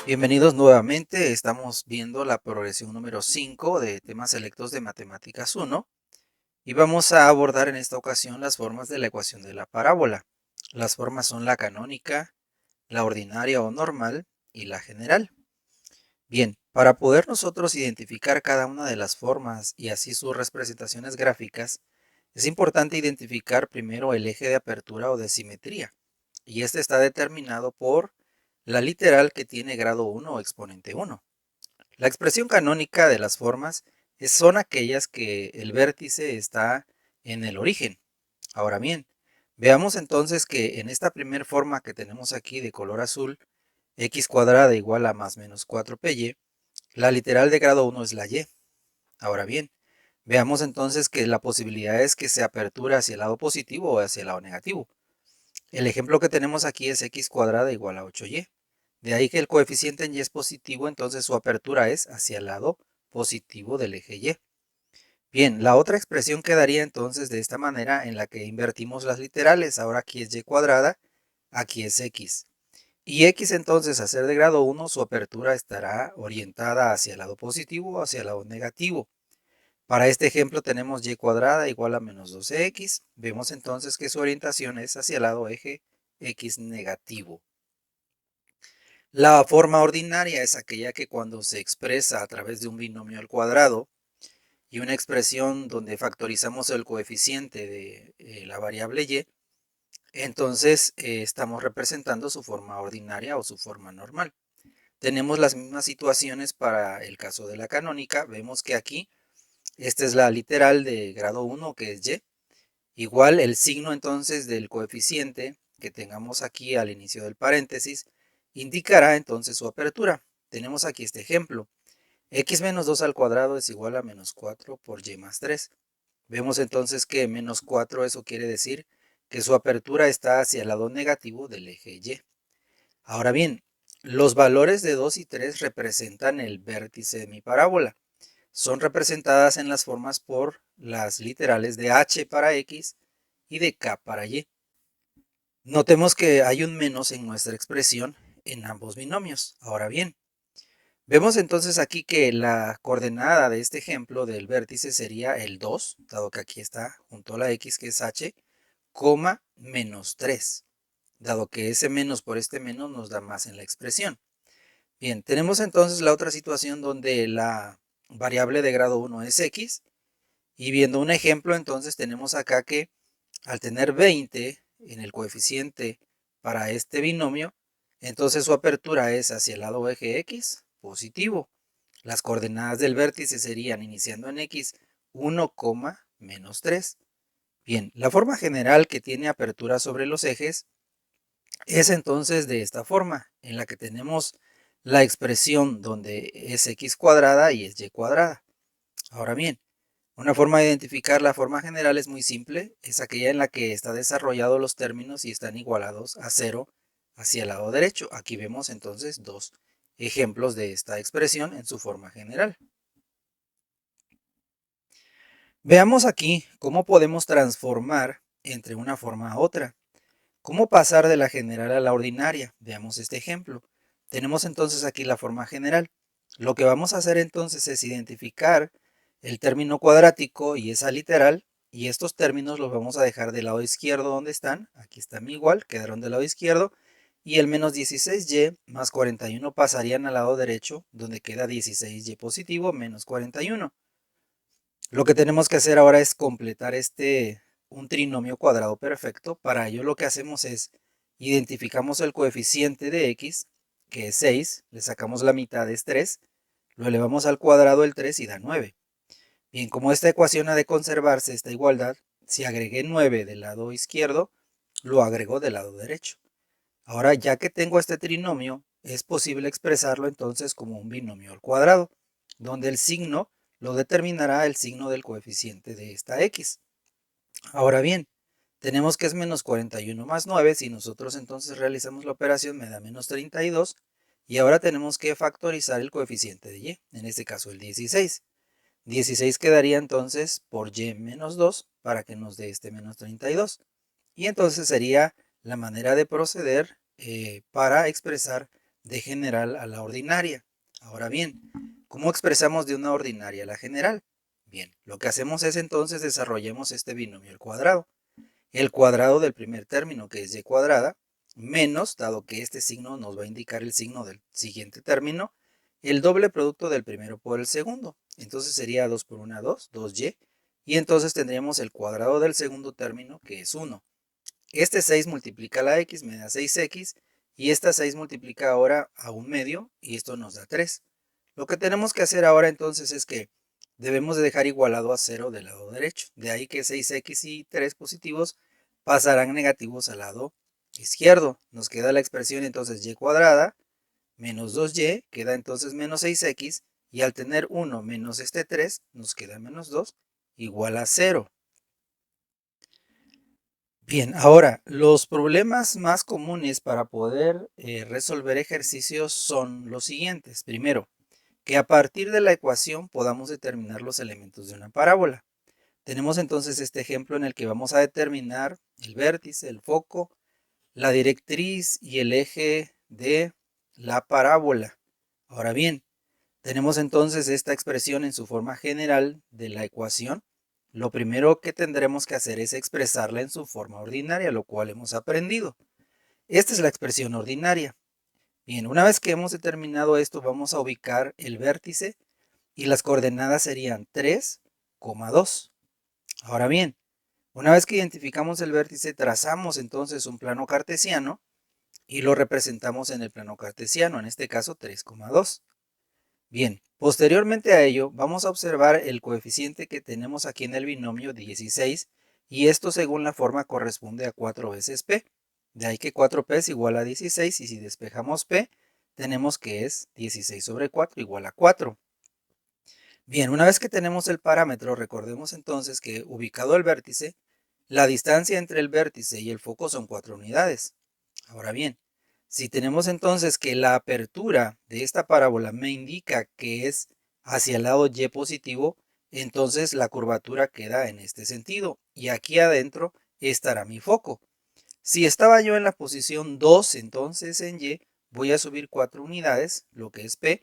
Bienvenidos nuevamente, estamos viendo la progresión número 5 de temas selectos de Matemáticas 1 y vamos a abordar en esta ocasión las formas de la ecuación de la parábola. Las formas son la canónica, la ordinaria o normal y la general. Bien, para poder nosotros identificar cada una de las formas y así sus representaciones gráficas, es importante identificar primero el eje de apertura o de simetría, y este está determinado por la literal que tiene grado 1 o exponente 1. La expresión canónica de las formas son aquellas que el vértice está en el origen. Ahora bien, veamos entonces que en esta primera forma que tenemos aquí de color azul, x cuadrada igual a más menos 4py, la literal de grado 1 es la y. Ahora bien, veamos entonces que la posibilidad es que se apertura hacia el lado positivo o hacia el lado negativo. El ejemplo que tenemos aquí es x cuadrada igual a 8y. De ahí que el coeficiente en y es positivo, entonces su apertura es hacia el lado positivo del eje y. Bien, la otra expresión quedaría entonces de esta manera en la que invertimos las literales. Ahora aquí es y cuadrada, aquí es x. Y x entonces, a ser de grado 1, su apertura estará orientada hacia el lado positivo o hacia el lado negativo. Para este ejemplo tenemos y cuadrada igual a menos 12x. Vemos entonces que su orientación es hacia el lado eje x negativo. La forma ordinaria es aquella que cuando se expresa a través de un binomio al cuadrado y una expresión donde factorizamos el coeficiente de la variable y, entonces estamos representando su forma ordinaria o su forma normal. Tenemos las mismas situaciones para el caso de la canónica. Vemos que aquí esta es la literal de grado 1 que es y. Igual el signo entonces del coeficiente que tengamos aquí al inicio del paréntesis indicará entonces su apertura. Tenemos aquí este ejemplo. X menos 2 al cuadrado es igual a menos 4 por y más 3. Vemos entonces que menos 4, eso quiere decir que su apertura está hacia el lado negativo del eje y. Ahora bien, los valores de 2 y 3 representan el vértice de mi parábola. Son representadas en las formas por las literales de h para x y de k para y. Notemos que hay un menos en nuestra expresión en ambos binomios. Ahora bien, vemos entonces aquí que la coordenada de este ejemplo del vértice sería el 2, dado que aquí está junto a la x que es h, coma menos 3, dado que ese menos por este menos nos da más en la expresión. Bien, tenemos entonces la otra situación donde la variable de grado 1 es x, y viendo un ejemplo entonces tenemos acá que al tener 20 en el coeficiente para este binomio, entonces su apertura es hacia el lado eje x, positivo. Las coordenadas del vértice serían, iniciando en x, 1, menos 3. Bien, la forma general que tiene apertura sobre los ejes es entonces de esta forma, en la que tenemos la expresión donde es x cuadrada y es y cuadrada. Ahora bien, una forma de identificar la forma general es muy simple, es aquella en la que está desarrollado los términos y están igualados a 0 hacia el lado derecho. Aquí vemos entonces dos ejemplos de esta expresión en su forma general. Veamos aquí cómo podemos transformar entre una forma a otra. ¿Cómo pasar de la general a la ordinaria? Veamos este ejemplo. Tenemos entonces aquí la forma general. Lo que vamos a hacer entonces es identificar el término cuadrático y esa literal, y estos términos los vamos a dejar del lado izquierdo donde están. Aquí están igual, quedaron del lado izquierdo, y el menos 16y más 41 pasarían al lado derecho, donde queda 16y positivo menos 41. Lo que tenemos que hacer ahora es completar un trinomio cuadrado perfecto. Para ello lo que hacemos es identificamos el coeficiente de x, que es 6, le sacamos la mitad, es 3, lo elevamos al cuadrado el 3 y da 9. Bien, como esta ecuación ha de conservarse esta igualdad, si agregué 9 del lado izquierdo, lo agrego del lado derecho. Ahora, ya que tengo este trinomio, es posible expresarlo entonces como un binomio al cuadrado, donde el signo lo determinará el signo del coeficiente de esta x. Ahora bien, tenemos que es menos 41 más 9, si nosotros entonces realizamos la operación me da menos 32, y ahora tenemos que factorizar el coeficiente de y, en este caso el 16. 16 quedaría entonces por y menos 2 para que nos dé este menos 32. Y entonces sería la manera de proceder para expresar de general a la ordinaria. Ahora bien, ¿cómo expresamos de una ordinaria a la general? Bien, lo que hacemos es entonces desarrollamos este binomio al cuadrado. El cuadrado del primer término, que es y cuadrada, menos, dado que este signo nos va a indicar el signo del siguiente término, el doble producto del primero por el segundo. Entonces sería 2 por 1, 2, 2y. Y entonces tendríamos el cuadrado del segundo término, que es 1. Este 6 multiplica la x, me da 6x. Y esta 6 multiplica ahora a un medio, y esto nos da 3. Lo que tenemos que hacer ahora entonces es que debemos de dejar igualado a 0 del lado derecho. De ahí que 6x y 3 positivos pasarán negativos al lado izquierdo. Nos queda la expresión entonces y cuadrada menos 2y, queda entonces menos 6x, y al tener 1 menos este 3, nos queda menos 2, igual a 0. Bien, ahora, los problemas más comunes para poder resolver ejercicios son los siguientes. Primero, que a partir de la ecuación podamos determinar los elementos de una parábola. Tenemos entonces este ejemplo en el que vamos a determinar el vértice, el foco, la directriz y el eje de la parábola. Ahora bien, tenemos entonces esta expresión en su forma general de la ecuación. Lo primero que tendremos que hacer es expresarla en su forma ordinaria, lo cual hemos aprendido. Esta es la expresión ordinaria. Bien, una vez que hemos determinado esto, vamos a ubicar el vértice y las coordenadas serían 3,2. Ahora bien, una vez que identificamos el vértice, trazamos entonces un plano cartesiano y lo representamos en el plano cartesiano, en este caso 3,2. Bien, posteriormente a ello, vamos a observar el coeficiente que tenemos aquí en el binomio 16, y esto según la forma corresponde a 4 veces p. De ahí que 4p es igual a 16, y si despejamos p, tenemos que es 16 sobre 4 igual a 4. Bien, una vez que tenemos el parámetro, recordemos entonces que ubicado el vértice, la distancia entre el vértice y el foco son 4 unidades. Ahora bien, si tenemos entonces que la apertura de esta parábola me indica que es hacia el lado y positivo, entonces la curvatura queda en este sentido, y aquí adentro estará mi foco. Si estaba yo en la posición 2, entonces en y voy a subir 4 unidades, lo que es p,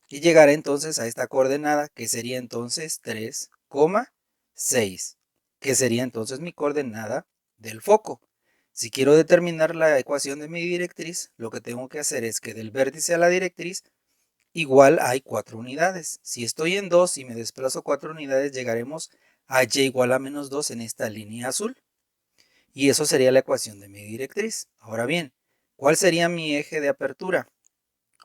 y llegaré entonces a esta coordenada, que sería entonces 3,6, que sería entonces mi coordenada del foco. Si quiero determinar la ecuación de mi directriz, lo que tengo que hacer es que del vértice a la directriz igual hay 4 unidades. Si estoy en 2 y me desplazo 4 unidades, llegaremos a y igual a menos 2 en esta línea azul. Y eso sería la ecuación de mi directriz. Ahora bien, ¿cuál sería mi eje de apertura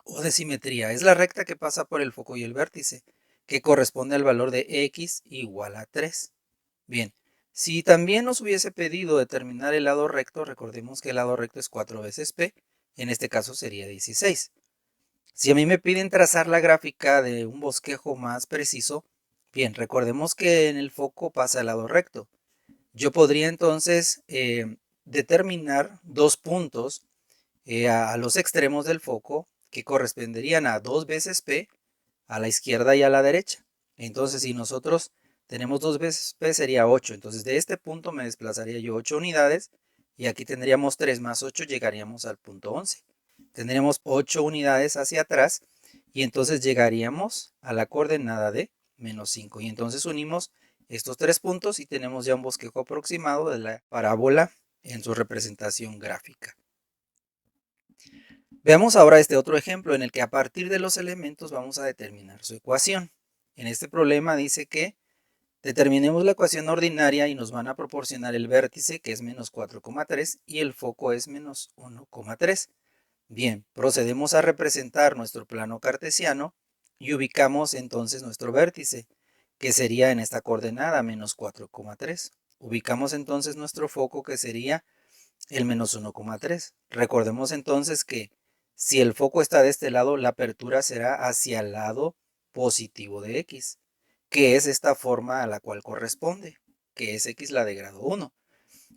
o de simetría? Es la recta que pasa por el foco y el vértice, que corresponde al valor de x igual a 3. Bien, si también nos hubiese pedido determinar el lado recto, recordemos que el lado recto es 4 veces p, en este caso sería 16. Si a mí me piden trazar la gráfica de un bosquejo más preciso, bien, recordemos que en el foco pasa el lado recto. Yo podría entonces determinar dos puntos a los extremos del foco que corresponderían a 2 veces p a la izquierda y a la derecha. Entonces, si nosotros tenemos 2 veces p, sería 8. Entonces, de este punto me desplazaría yo 8 unidades, y aquí tendríamos 3 más 8, llegaríamos al punto 11. Tendríamos 8 unidades hacia atrás, y entonces llegaríamos a la coordenada de menos 5. Y entonces unimos estos 3 puntos y tenemos ya un bosquejo aproximado de la parábola en su representación gráfica. Veamos ahora este otro ejemplo en el que a partir de los elementos vamos a determinar su ecuación. En este problema dice que determinemos la ecuación ordinaria y nos van a proporcionar el vértice, que es menos 4,3, y el foco es menos 1,3. Bien, procedemos a representar nuestro plano cartesiano y ubicamos entonces nuestro vértice, que sería en esta coordenada, menos 4,3. Ubicamos entonces nuestro foco, que sería el menos 1,3. Recordemos entonces que si el foco está de este lado, la apertura será hacia el lado positivo de x, que es esta forma a la cual corresponde, que es x la de grado 1.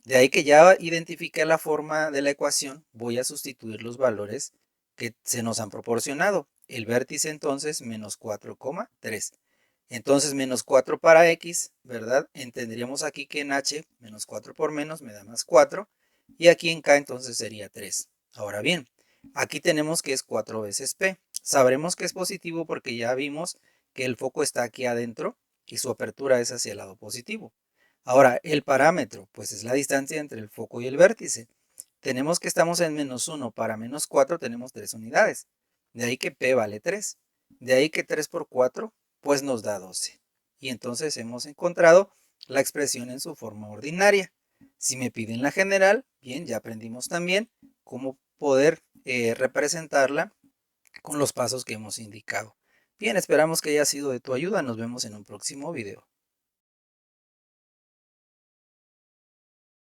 De ahí que ya identifiqué la forma de la ecuación, voy a sustituir los valores que se nos han proporcionado. El vértice entonces menos 4,3. Entonces menos 4 para x, ¿verdad? Entenderíamos aquí que en h, menos 4 por menos me da más 4. Y aquí en k entonces sería 3. Ahora bien, Aquí tenemos que es 4 veces P. Sabremos que es positivo porque ya vimos que el foco está aquí adentro y su apertura es hacia el lado positivo. Ahora, el parámetro, pues es la distancia entre el foco y el vértice. Tenemos que estamos en -1, para -4 tenemos 3 unidades. De ahí que P vale 3. De ahí que 3 por 4, pues nos da 12. Y entonces hemos encontrado la expresión en su forma ordinaria. Si me piden la general, bien, ya aprendimos también cómo poder representarla con los pasos que hemos indicado. Bien, esperamos que haya sido de tu ayuda. Nos vemos en un próximo video.